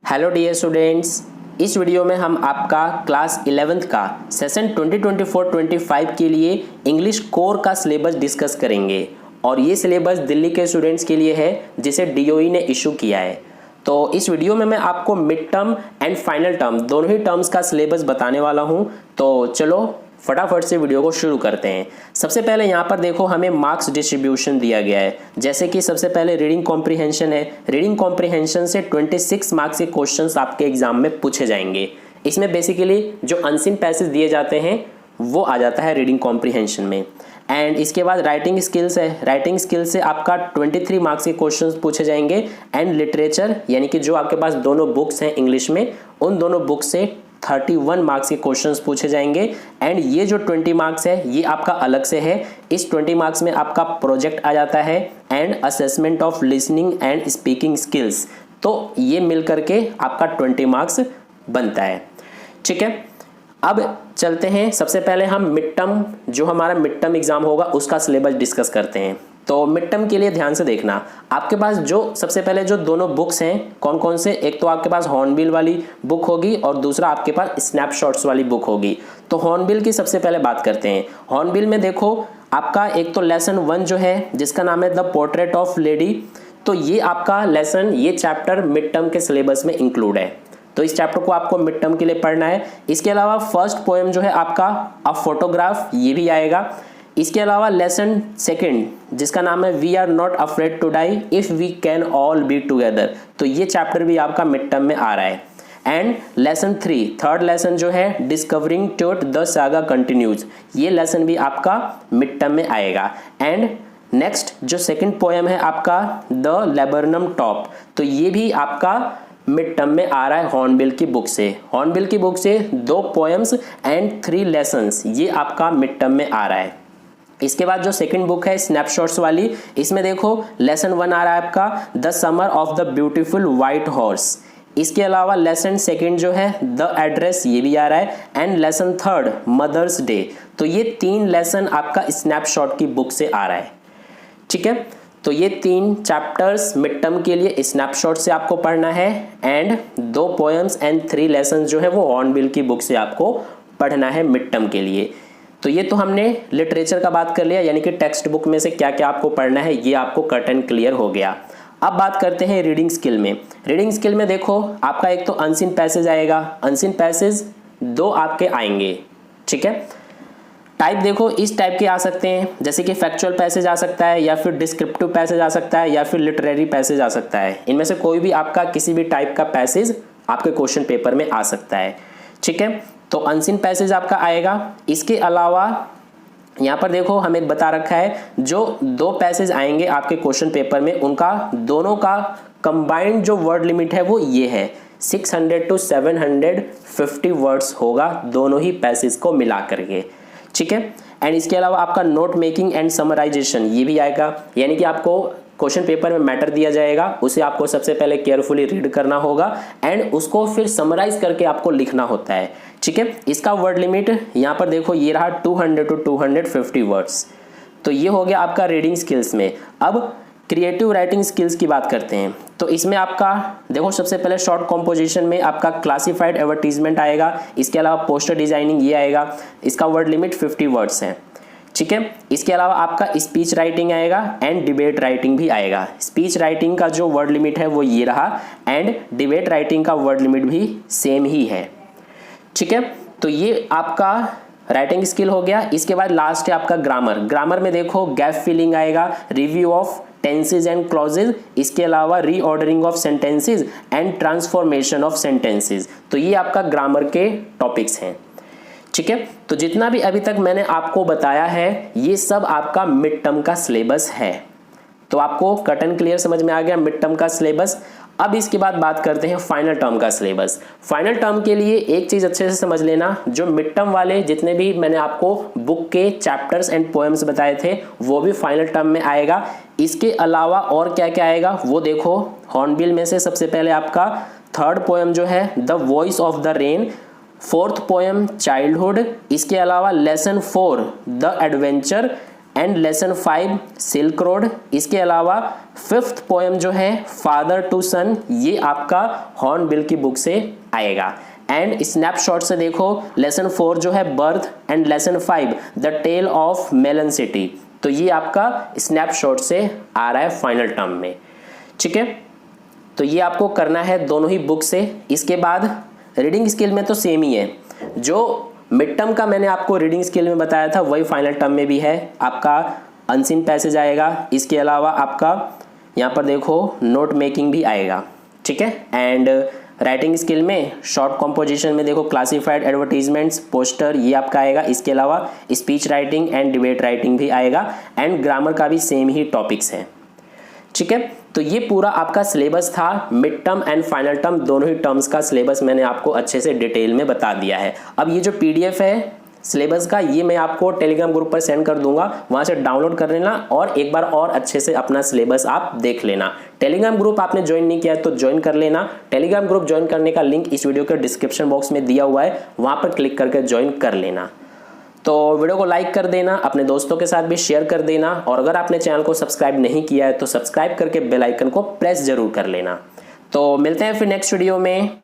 Hello dear students, इस video में हम आपका क्लास 11th का सेशन 2024-25 के लिए इंग्लिश कोर का सिलेबस डिस्कस करेंगे और ये सिलेबस दिल्ली के स्टूडेंट्स के लिए है जिसे डीओई ने इशू किया है। तो इस वीडियो में मैं आपको mid term and final term दोनों ही टर्म्स का सिलेबस बताने वाला हूँ। तो चलो फटाफट से वीडियो को शुरू करते हैं। सबसे पहले यहाँ पर देखो हमें मार्क्स डिस्ट्रीब्यूशन दिया गया है। जैसे कि सबसे पहले रीडिंग कॉम्प्रिहेंशन है। रीडिंग कॉम्प्रिहेंशन से 26 मार्क्स के क्वेश्चंस आपके एग्जाम में पूछे जाएंगे। इसमें बेसिकली जो अनसीन पैसेज दिए जाते हैं वो आ जाता है रीडिंग कॉम्प्रिहेंशन में। एंड इसके बाद राइटिंग स्किल्स है। राइटिंग स्किल्स से आपका 23 मार्क्स के क्वेश्चंस पूछे जाएंगे। एंड लिटरेचर यानी कि जो आपके पास दोनों बुक्स हैं इंग्लिश में, उन दोनों बुक से 31 मार्क्स के क्वेश्चंस पूछे जाएंगे। एंड ये जो 20 मार्क्स है ये आपका अलग से है। इस 20 मार्क्स में आपका प्रोजेक्ट आ जाता है and assessment of listening and speaking skills. तो ये मिल करके आपका 20 मार्क्स बनता है। ठीक है, अब चलते हैं। सबसे पहले हम मिड टर्म, जो हमारा मिड टर्म एग्जाम होगा उसका सिलेबस डिस्कस करते हैं। तो मिड टर्म के लिए ध्यान से देखना, आपके पास जो सबसे पहले जो दोनों बुक्स हैं कौन कौन से, एक तो आपके पास हॉर्नबिल वाली बुक होगी और दूसरा आपके पास स्नैपशॉट्स वाली बुक होगी। तो हॉर्नबिल की सबसे पहले बात करते हैं। हॉर्नबिल में देखो आपका एक तो लेसन 1 जो है जिसका नाम है द पोर्ट्रेट ऑफ लेडी, तो ये आपका लेसन, ये चैप्टर मिड टर्म के सिलेबस में इंक्लूड है। तो इस चैप्टर को आपको मिड टर्म के लिए पढ़ना है। इसके अलावा फर्स्ट पोएम जो है आपका अ फोटोग्राफ, ये भी आएगा। इसके अलावा लेसन 2 जिसका नाम है we are not afraid to die if we can all be together, तो ये चैप्टर भी आपका मिड टर्म में आ रहा है। एंड लेसन 3 थर्ड लेसन जो है discovering truth the saga continues, ये लेसन भी आपका मिड टर्म में आएगा। एंड नेक्स्ट जो सेकंड पोएम है आपका द लेबरनम टॉप, तो ये भी आपका मिड टर्म में आ रहा है हॉर्नबिल की बुक से। हॉर्नबिल की बुक से 2 पोएम्स एंड 3 लेसन्स, ये आपका मिड टर्म में आ रहा है। इसके बाद जो सेकंड बुक है स्नैपशॉट्स वाली, इसमें देखो लेसन 1 आ रहा है आपका the summer of the beautiful white horse. इसके अलावा लेसन 2 जो है द एड्रेस, ये भी आ रहा है। एंड लेसन 3 मदर्स डे, तो ये 3 लेसन आपका स्नैपशॉट की बुक से आ रहा है। ठीक है, तो ये 3 चैप्टर्स मिड टर्म के लिए स्नैपशॉट से आपको पढ़ना है। एंड 2 पोएम्स एंड 3 लेसन जो है वो हॉर्नबिल की बुक से आपको पढ़ना है मिड टर्म के लिए। तो ये तो हमने लिटरेचर का बात कर लिया, यानी कि टेक्स्ट बुक में से क्या क्या आपको पढ़ना है ये आपको कट एंड क्लियर हो गया। अब बात करते हैं रीडिंग स्किल में। रीडिंग स्किल में देखो आपका एक तो अनसीन पैसेज आएगा। अनसीन पैसेज 2 आपके आएंगे। ठीक है, टाइप देखो इस टाइप के आ सकते हैं, जैसे कि फैक्चुअल पैसेज आ सकता है, या फिर डिस्क्रिप्टिव पैसेज आ सकता है, या फिर लिटरेरी पैसेज आ सकता है। इनमें से कोई भी आपका किसी भी टाइप का पैसेज आपके क्वेश्चन पेपर में आ सकता है। ठीक है, तो अनसीन पैसेज आपका आएगा। इसके अलावा यहाँ पर देखो हमें बता रखा है जो 2 पैसेज आएंगे आपके क्वेश्चन पेपर में, उनका दोनों का कंबाइंड जो वर्ड लिमिट है वो ये है 600 to 750 वर्ड्स होगा दोनों ही पैसेज को मिला करके। ठीक है, एंड इसके अलावा आपका नोट मेकिंग एंड समराइजेशन ये भी आएगा, यानी कि आपको क्वेश्चन पेपर में मैटर दिया जाएगा, उसे आपको सबसे पहले केयरफुली रीड करना होगा एंड उसको फिर समराइज करके आपको लिखना होता है। ठीक है, इसका वर्ड लिमिट यहाँ पर देखो ये रहा 200 to 250 वर्ड्स। तो ये हो गया आपका रीडिंग स्किल्स में। अब क्रिएटिव राइटिंग स्किल्स की बात करते हैं। तो इसमें आपका देखो सबसे पहले शॉर्ट कॉम्पोजिशन में आपका क्लासिफाइड एडवर्टीजमेंट आएगा। इसके अलावा पोस्टर डिजाइनिंग ये आएगा, इसका वर्ड लिमिट 50 वर्ड्स है। ठीक है, इसके अलावा आपका स्पीच राइटिंग आएगा एंड डिबेट राइटिंग भी आएगा। स्पीच राइटिंग का जो वर्ड लिमिट है वो ये रहा एंड डिबेट राइटिंग का वर्ड लिमिट भी सेम ही है। ठीक है, तो ये आपका राइटिंग स्किल हो गया। इसके बाद लास्ट है आपका ग्रामर। ग्रामर में देखो गैप फिलिंग आएगा, review of tenses and clauses, इसके अलावा reordering of sentences and transformation of sentences. तो ये आपका ग्रामर के टॉपिक्स हैं। ठीक है, तो जितना भी अभी तक मैंने आपको बताया है ये सब आपका मिड टर्म का सिलेबस है। तो आपको कट एंड क्लियर समझ में आ गया मिड टर्म का सिलेबस। अब इसके बाद बात करते हैं फाइनल टर्म का सिलेबस। फाइनल टर्म के लिए एक चीज अच्छे से समझ लेना, जो मिड टर्म वाले जितने भी मैंने आपको बुक के चैप्टर्स एंड पोएम्स बताए थे वो भी फाइनल टर्म में आएगा। इसके अलावा और क्या क्या आएगा वो देखो। हॉर्नबिल में से सबसे पहले आपका 3rd पोएम जो है the voice of the rain, 4th poem childhood, इसके अलावा lesson 4 the adventure and lesson 5 silk road. इसके अलावा 5th पोएम जो है फादर टू सन, ये आपका हॉर्नबिल की बुक से आएगा। एंड स्नैपशॉट से देखो लेसन 4 जो है birth and lesson 5 the tale of melon city, तो ये आपका स्नैपशॉट से आ रहा है फाइनल टर्म में। ठीक है, तो ये आपको करना है दोनों ही बुक से। इसके बाद रीडिंग स्किल में तो सेम ही है, जो मिड टर्म का मैंने आपको रीडिंग स्किल में बताया था वही फाइनल टर्म में भी है। आपका अनसीन पैसेज आएगा, इसके अलावा आपका यहाँ पर देखो नोट मेकिंग भी आएगा। ठीक है, एंड राइटिंग स्किल में शॉर्ट कॉम्पोजिशन में देखो क्लासिफाइड एडवर्टीजमेंट्स पोस्टर, ये आपका आएगा। इसके अलावा speech writing and debate writing भी आएगा, एंड ग्रामर का भी सेम ही टॉपिक्स हैं। ठीक है, तो ये पूरा आपका सिलेबस था। Mid term and final term दोनों ही टर्म्स का सिलेबस मैंने आपको अच्छे से डिटेल में बता दिया है। अब ये जो पीडीएफ है सिलेबस का, ये मैं आपको टेलीग्राम ग्रुप पर सेंड कर दूंगा, वहां से डाउनलोड कर लेना और एक बार और अच्छे से अपना सिलेबस आप देख लेना। टेलीग्राम ग्रुप आपने ज्वाइन नहीं किया है तो ज्वाइन कर लेना। टेलीग्राम ग्रुप ज्वाइन करने का लिंक इस वीडियो के डिस्क्रिप्शन बॉक्स में दिया हुआ है, वहां पर क्लिक करके ज्वाइन कर लेना। तो वीडियो को लाइक कर देना, अपने दोस्तों के साथ भी शेयर कर देना, और अगर आपने चैनल को सब्सक्राइब नहीं किया है तो सब्सक्राइब करके बेल आइकन को प्रेस जरूर कर लेना। तो मिलते हैं फिर नेक्स्ट वीडियो में।